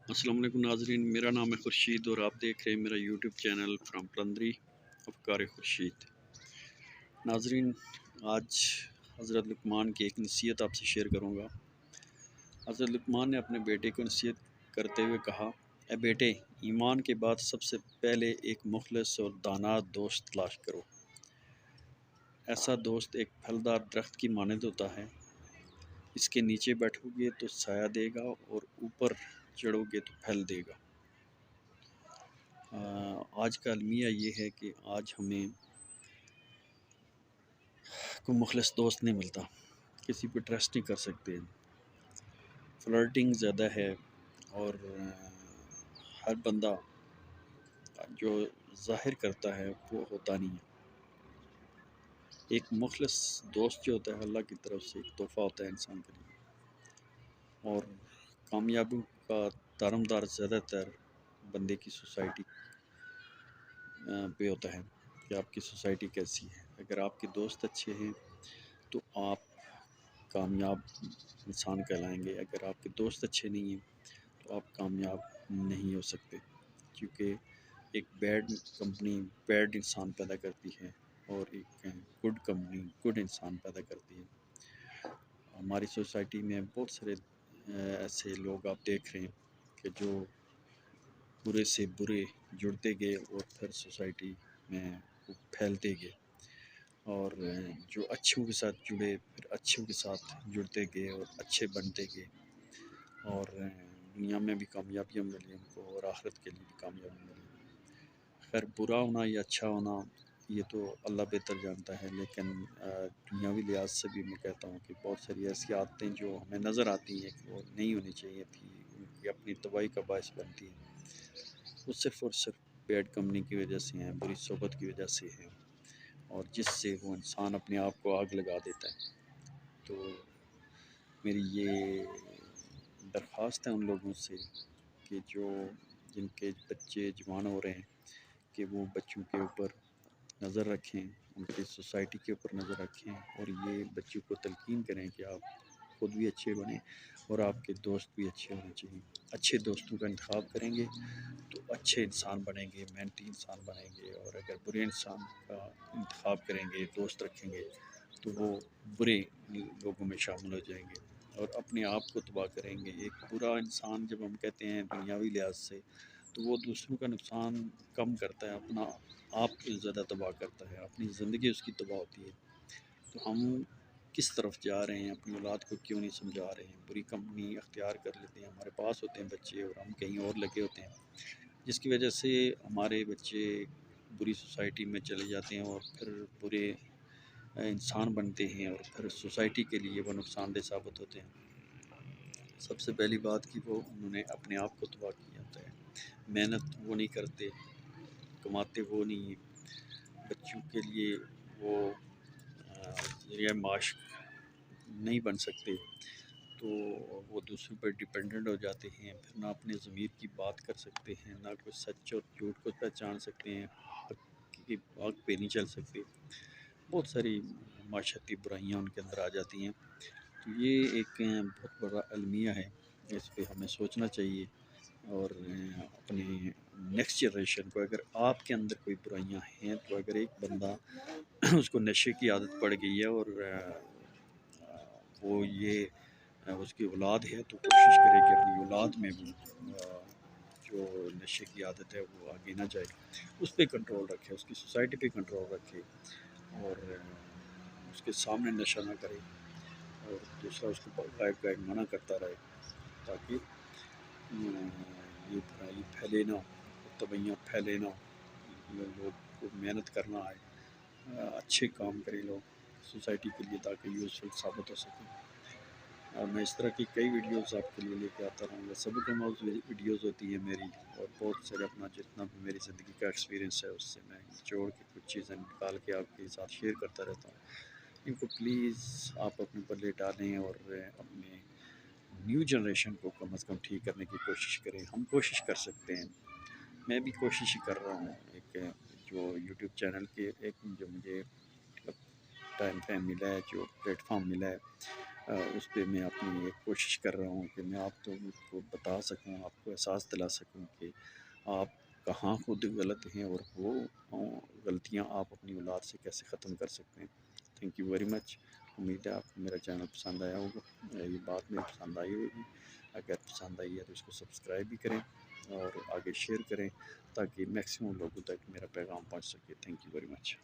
अस्सलाम वालेकुम नाजरीन, मेरा नाम है खुर्शीद और आप देख रहे हैं मेरा YouTube channel from Palandri अफकार Khurshid. नाजरीन, आज हज़रत लुकमान की एक नसीहत आपसे शेयर करूँगा। हज़रत लुकमान ने अपने बेटे को नसीहत करते हुए कहा, ए बेटे, ईमान के बाद सबसे पहले एक मुखलिस और दाना दोस्त तलाश करो। ऐसा दोस्त एक फलदार दरख्त की मानद होता है। इसके नीचे बैठोगे तो साया देगा और ऊपर चढ़ोगे तो फल देगा। आज का अलमिया ये है कि आज हमें कोई मुखलिस दोस्त नहीं मिलता, किसी पे ट्रस्ट नहीं कर सकते, फ्लर्टिंग ज़्यादा है और हर बंदा जो ज़ाहिर करता है वो होता नहीं है। एक मुखलिस दोस्त जो होता है अल्लाह की तरफ से एक तोहफ़ा होता है इंसान के लिए। और कामयाबी का दारोमदार ज़्यादातर बंदे की सोसाइटी पे होता है कि आपकी सोसाइटी कैसी है। अगर आपके दोस्त अच्छे हैं तो आप कामयाब इंसान कहलाएंगे, अगर आपके दोस्त अच्छे नहीं हैं तो आप कामयाब नहीं हो सकते, क्योंकि एक बैड कंपनी बैड इंसान पैदा करती है और एक गुड कंपनी गुड इंसान पैदा करती है। हमारी सोसाइटी में बहुत सारे ऐसे लोग आप देख रहे हैं कि जो बुरे से बुरे जुड़ते गए और फिर सोसाइटी में वो फैलते गए, और जो अच्छों के साथ जुड़े फिर अच्छों के साथ जुड़ते गए और अच्छे बनते गए, और दुनिया में भी कामयाबियाँ मिली उनको और आखिरत के लिए भी कामयाबी मिली। खैर, बुरा होना या अच्छा होना ये तो अल्लाह बेहतर जानता है, लेकिन दुनियावी लिहाज से भी मैं कहता हूँ कि बहुत सारी ऐसी आदतें जो हमें नज़र आती हैं कि वो नहीं होनी चाहिए थी, उनकी अपनी तबाही का बायस बनती है, वो सिर्फ़ और सिर्फ बैड कंपनी की वजह से हैं, बुरी सोबत की वजह से हैं, और जिससे वो इंसान अपने आप को आग लगा देता है। तो मेरी ये दरख्वास्त है उन लोगों से कि जो जिनके बच्चे जवान हो रहे हैं कि वो बच्चों के ऊपर नज़र रखें, उनकी सोसाइटी के ऊपर नज़र रखें, और ये बच्चों को तलकीन करें कि आप खुद भी अच्छे बनें और आपके दोस्त भी अच्छे होने चाहिए। अच्छे दोस्तों का इंतखाब करेंगे तो अच्छे इंसान बनेंगे, मेहनती इंसान बनेंगे, और अगर बुरे इंसान का इंतखाब करेंगे, दोस्त रखेंगे, तो वो बुरे लोगों में शामिल हो जाएंगे और अपने आप को तबाह करेंगे। एक बुरा इंसान जब हम कहते हैं दुनियावी लिहाज से, तो वो दूसरों का नुकसान कम करता है, अपना आप ज़्यादा तबाह करता है, अपनी ज़िंदगी उसकी तबाह होती है। तो हम किस तरफ जा रहे हैं, अपनी औलाद को क्यों नहीं समझा रहे हैं, बुरी कंपनी अख्तियार कर लेते हैं, हमारे पास होते हैं बच्चे और हम कहीं और लगे होते हैं, जिसकी वजह से हमारे बच्चे बुरी सोसाइटी में चले जाते हैं और फिर बुरे इंसान बनते हैं और फिर सोसाइटी के लिए वो नुकसानदेह साबित होते हैं। सबसे पहली बात कि वो उन्होंने अपने आप को तबाह किया होता है, मेहनत वो नहीं करते, कमाते वो नहीं, बच्चों के लिए वो ज़रिया माश नहीं बन सकते, तो वो दूसरों पर डिपेंडेंट हो जाते हैं, फिर ना अपने ज़मीर की बात कर सकते हैं, ना कोई सच और झूठ को पहचान सकते हैं, हक पे नहीं चल सकते, बहुत सारी माशरती बुराइयाँ उनके अंदर आ जाती हैं। तो ये एक बहुत बड़ा अलमिया है, इस पे हमें सोचना चाहिए, और अपने नेक्स्ट जनरेशन को, अगर आपके अंदर कोई बुराइयां हैं, तो अगर एक बंदा उसको नशे की आदत पड़ गई है और वो ये उसकी औलाद है, तो कोशिश करे कि अपनी औलाद में वो जो नशे की आदत है वो आगे ना जाए, उस पर कंट्रोल रखे, उसकी सोसाइटी पे कंट्रोल रखे, और उसके सामने नशा ना करे, और दूसरा उसको गाइड गाइड मना करता रहे, ताकि ये बुराई फैले ना, तबैयाँ फैले ना, लोग को मेहनत करना आए, अच्छे काम करें लोग सोसाइटी के लिए, ताकि यूज़फुल साबित हो सके। और मैं इस तरह की कई वीडियोस आपके लिए लेके आता रहूँगा, सभी कमाल वीडियोस होती है मेरी, और बहुत सारे अपना जितना भी मेरी ज़िंदगी का एक्सपीरियंस है उससे मैं जोड़ के कुछ चीज़ें निकाल के आपके साथ शेयर करता रहता हूँ। इनको प्लीज़ आप अपने पल्ले डालें और अपने न्यू जनरेशन को कम अज़ कम ठीक करने की कोशिश करें। हम कोशिश कर सकते हैं, मैं भी कोशिश ही कर रहा हूँ। एक जो यूट्यूब चैनल के एक जो मुझे टाइम फ्रेम मिला है, जो प्लेटफॉर्म मिला है, اس پہ میں اپنی ایک کوشش کر رہا ہوں کہ میں آپ کو بتا سکوں، آپ کو احساس دلا سکوں کہ آپ کہاں خود غلط ہیں اور وہ غلطیاں آپ اپنی اولاد سے کیسے ختم کر سکتے ہیں۔ Thank you very much. امید ہے آپ کو میرا چینل پسند آیا ہوگا، یہ بات میں پسند آئی ہوگی۔ اگر پسند آئی ہے تو اس کو سبسکرائب بھی کریں اور آگے شیئر کریں تاکہ میکسیمم لوگوں تک میرا پیغام پہنچ سکے۔ Thank you very much.